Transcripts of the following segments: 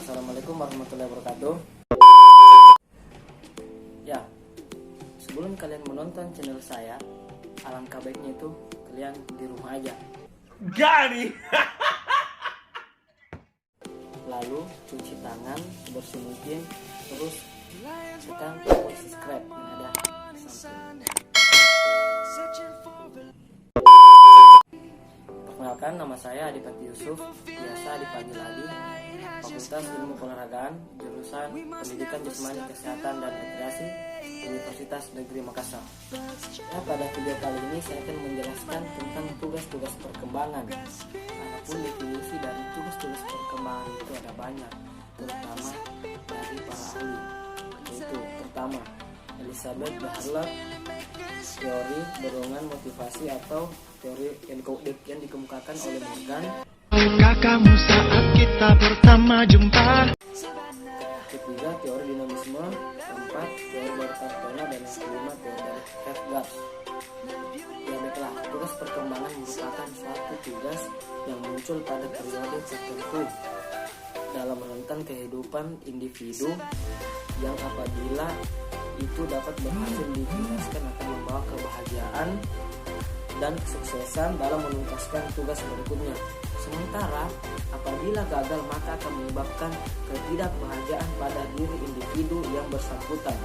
Assalamualaikum warahmatullahi wabarakatuh. Ya, sebelum kalian menonton channel saya, alangkah baiknya itu kalian di rumah aja. Gani. Lalu cuci tangan sebersih mungkin, terus tekan tombol subscribe yang ada di samping. Perkenalkan, nama saya Adipati Yusuf, biasa dipanggil Adi, Fakultas Ilmu Olahragaan, jurusan Pendidikan Jasmani Kesehatan dan Rekreasi, Universitas Negeri Makassar. Nah, pada video kali ini saya akan menjelaskan tentang tugas-tugas perkembangan. Adapun definisi dari tugas-tugas perkembangan itu ada banyak, terutama dari para ahli. Yaitu pertama, Elizabeth Bahler, teori dorongan motivasi atau teori yang dikemukakan oleh Morgan. Kakakmu saat kita pertama jumpa. Ketiga, teori dinamisme. Keempat, teori dari Cartona. Dan yang kelima, teori dari Hofgaard. Ya baiklah, tugas perkembangan merupakan suatu tugas yang muncul pada periode tertentu dalam rentang kehidupan individu yang apabila itu dapat berhasil dijelaskan akan membawa kebahagiaan dan kesuksesan dalam menuntaskan tugas berikutnya. Sementara apabila gagal maka akan menyebabkan ketidakbahagiaan pada diri individu yang bersangkutan,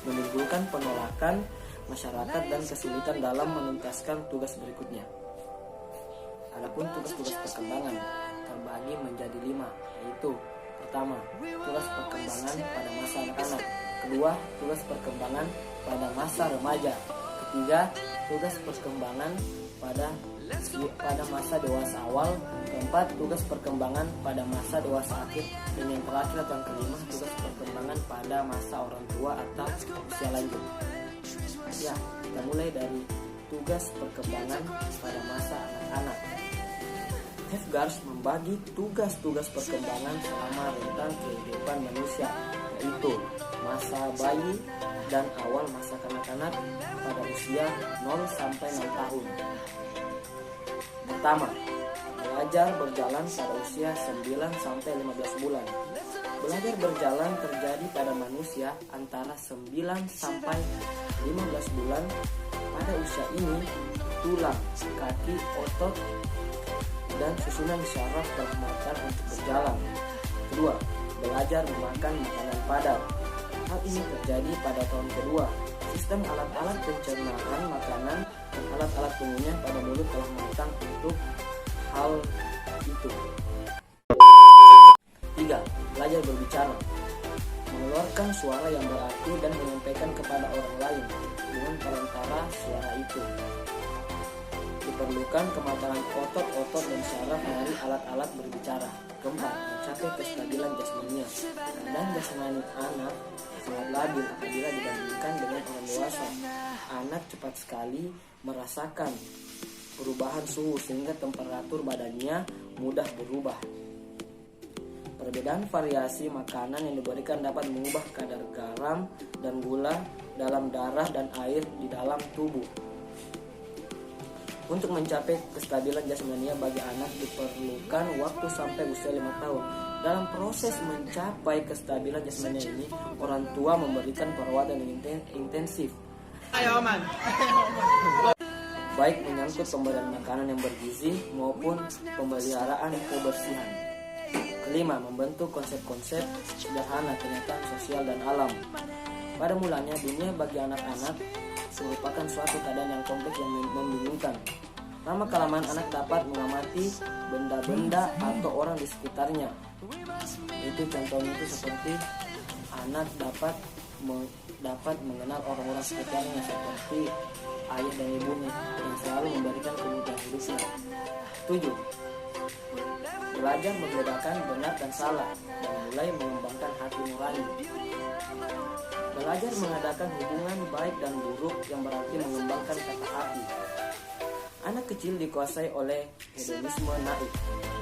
menimbulkan penolakan masyarakat dan kesulitan dalam menuntaskan tugas berikutnya. Adapun tugas-tugas perkembangan terbagi menjadi 5, yaitu pertama, tugas perkembangan pada masa anak-anak. Kedua, tugas perkembangan pada masa remaja. Ketiga, tugas perkembangan pada masa dewasa awal. Keempat, tugas perkembangan pada masa dewasa akhir. Dan yang terakhir atau yang kelima, tugas perkembangan pada masa orang tua atau usia lanjut. Ya, kita mulai dari tugas perkembangan pada masa anak-anak. Hofgaard membagi tugas-tugas perkembangan selama rentang kehidupan manusia, yaitu masa bayi dan awal masa kanak-kanak pada usia 0 sampai 6 tahun. Pertama, belajar berjalan pada usia 9 sampai 15 bulan. Belajar berjalan terjadi pada manusia antara 9 sampai 15 bulan. Pada usia ini, tulang, kaki, otot, dan susunan syaraf telah matang untuk berjalan. Kedua, belajar memakan makanan padat. Hal ini terjadi pada tahun kedua. Sistem alat-alat pencernaan makanan dan alat-alat pengunyah pada mulut telah matang untuk hal itu. 3. Belajar berbicara. Mengeluarkan suara yang berarti dan menyampaikan kepada orang lain dengan perantara suara itu. Diperlukan kematangan otot-otot dan syaraf dari alat-alat berbicara. Keempat, mencapai kestabilan jasmania. Dan jasmani anak sangat labil apabila dibandingkan dengan orang dewasa. Anak cepat sekali merasakan perubahan suhu sehingga temperatur badannya mudah berubah. Perbedaan variasi makanan yang diberikan dapat mengubah kadar garam dan gula dalam darah dan air di dalam tubuh. Untuk mencapai kestabilan jasmania bagi anak diperlukan waktu sampai usia 5 tahun. Dalam proses mencapai kestabilan jasmania ini, orang tua memberikan perawatan yang intensif. Baik menyangkut pemberian makanan yang bergizi maupun pemeliharaan kebersihan. Kelima, membentuk konsep-konsep sederhana kenyataan sosial dan alam. Pada mulanya, dunia bagi anak-anak merupakan suatu keadaan yang kompleks yang membingungkan. Lama-kelamaan anak dapat mengamati benda-benda atau orang di sekitarnya. Itu contohnya itu seperti anak dapat mengenal orang-orang sekitarnya seperti ayah dan ibunya yang selalu memberikan kemudahan hidupnya. 7. Belajar membedakan benar dan salah dan mulai mengembangkan hati nurani. Belajar mengadakan hubungan baik dan buruk yang berarti mengembangkan kata hati. Anak kecil dikuasai oleh hedonisme naif,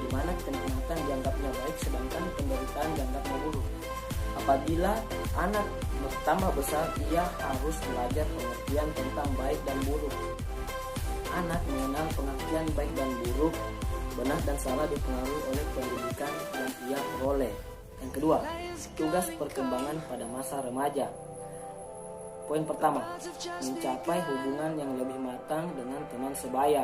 di mana kenikmatan dianggapnya baik sedangkan penderitaan dianggapnya buruk. Apabila anak bertambah besar, ia harus belajar pengertian tentang baik dan buruk. Anak mengenal pengertian baik dan buruk, benar dan salah dipengaruhi oleh pendidikan yang ia peroleh. Yang kedua, tugas perkembangan pada masa remaja. Poin pertama, mencapai hubungan yang lebih matang dengan teman sebaya.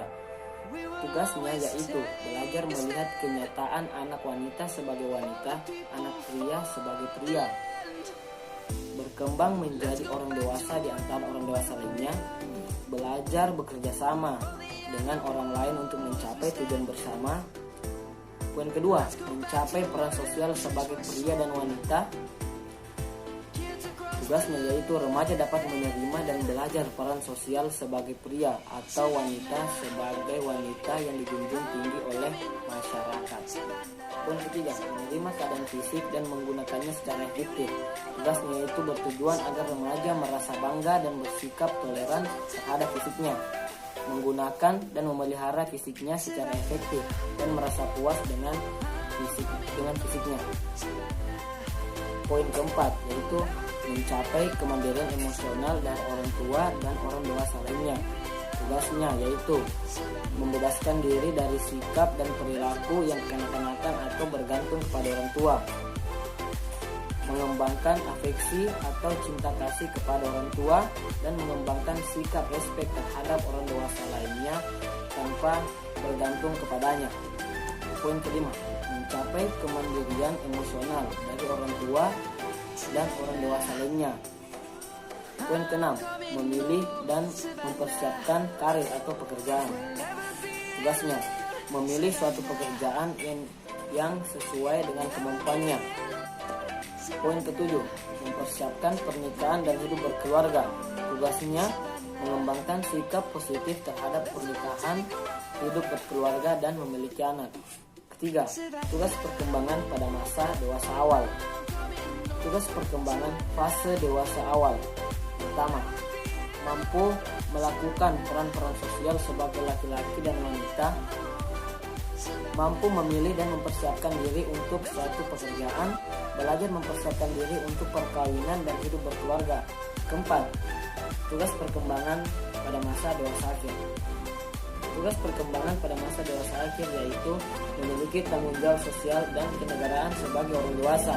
Tugasnya yaitu belajar melihat kenyataan anak wanita sebagai wanita, anak pria sebagai pria. Berkembang menjadi orang dewasa di antara orang dewasa lainnya, belajar bekerja sama dengan orang lain untuk mencapai tujuan bersama. Poin kedua, mencapai peran sosial sebagai pria dan wanita. Tugasnya yaitu remaja dapat menerima dan belajar peran sosial sebagai pria atau wanita sebagai wanita yang dijunjung tinggi oleh masyarakat. Poin ketiga, menerima keadaan fisik dan menggunakannya secara efektif. Tugasnya yaitu bertujuan agar remaja merasa bangga dan bersikap toleran terhadap fisiknya, menggunakan dan memelihara fisiknya secara efektif dan merasa puas dengan fisiknya. Poin keempat yaitu mencapai kemandirian emosional dari orang tua dan orang dewasa lainnya. Tugasnya yaitu membebaskan diri dari sikap dan perilaku yang kekanak-kanakan atau bergantung kepada orang tua, mengembangkan afeksi atau cinta kasih kepada orang tua, dan mengembangkan sikap respek terhadap orang dewasa lainnya tanpa bergantung kepadanya. Poin kelima, mencapai kemandirian emosional dari orang tua dan orang dewasa lainnya. Poin keenam, memilih dan mempersiapkan karir atau pekerjaan. Tugasnya, memilih suatu pekerjaan yang sesuai dengan kemampuannya. Poin ketujuh, mempersiapkan pernikahan dan hidup berkeluarga. Tugasnya, mengembangkan sikap positif terhadap pernikahan, hidup berkeluarga, dan memiliki anak. Ketiga, tugas perkembangan pada masa dewasa awal. Tugas perkembangan fase dewasa awal. Pertama, mampu melakukan peran-peran sosial sebagai laki-laki dan wanita, mampu memilih dan mempersiapkan diri untuk suatu pekerjaan, belajar mempersiapkan diri untuk perkawinan dan hidup berkeluarga. Keempat, tugas perkembangan pada masa dewasa akhir. Tugas perkembangan pada masa dewasa akhir yaitu memiliki tanggung jawab sosial dan kenegaraan sebagai orang dewasa,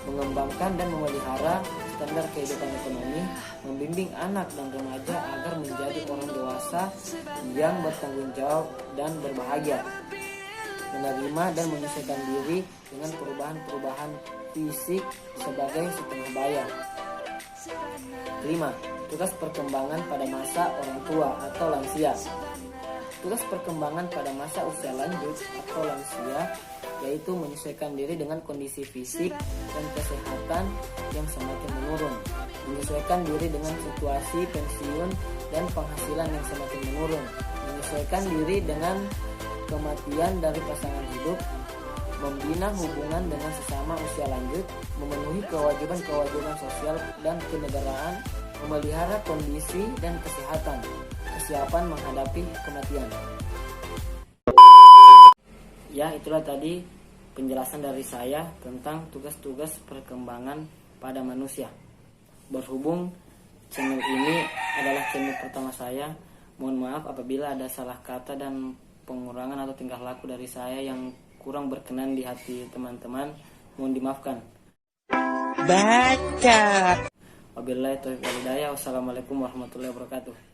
mengembangkan dan memelihara standar kehidupan ekonomi, membimbing anak dan remaja agar menjadi orang dewasa yang bertanggung jawab dan berbahagia, menerima dan menyesuaikan diri dengan perubahan-perubahan fisik sebagai setengah bayar. Kelima, tugas perkembangan pada masa orang tua atau lansia. Tugas perkembangan pada masa usia lanjut atau lansia yaitu menyesuaikan diri dengan kondisi fisik dan kesehatan yang semakin menurun, menyesuaikan diri dengan situasi pensiun dan penghasilan yang semakin menurun, menyesuaikan diri dengan kematian dari pasangan hidup, membina hubungan dengan sesama usia lanjut, memenuhi kewajiban-kewajiban sosial dan kenegaraan, memelihara kondisi dan kesehatan, kesiapan menghadapi kematian. Ya, itulah tadi penjelasan dari saya tentang tugas-tugas perkembangan pada manusia. Berhubung channel ini adalah channel pertama saya, mohon maaf apabila ada salah kata dan pengurangan atau tingkah laku dari saya yang kurang berkenan di hati teman-teman, mohon dimaafkan. Baca. Wabillahi taufiq wal hidayah. Wassalamualaikum warahmatullahi wabarakatuh.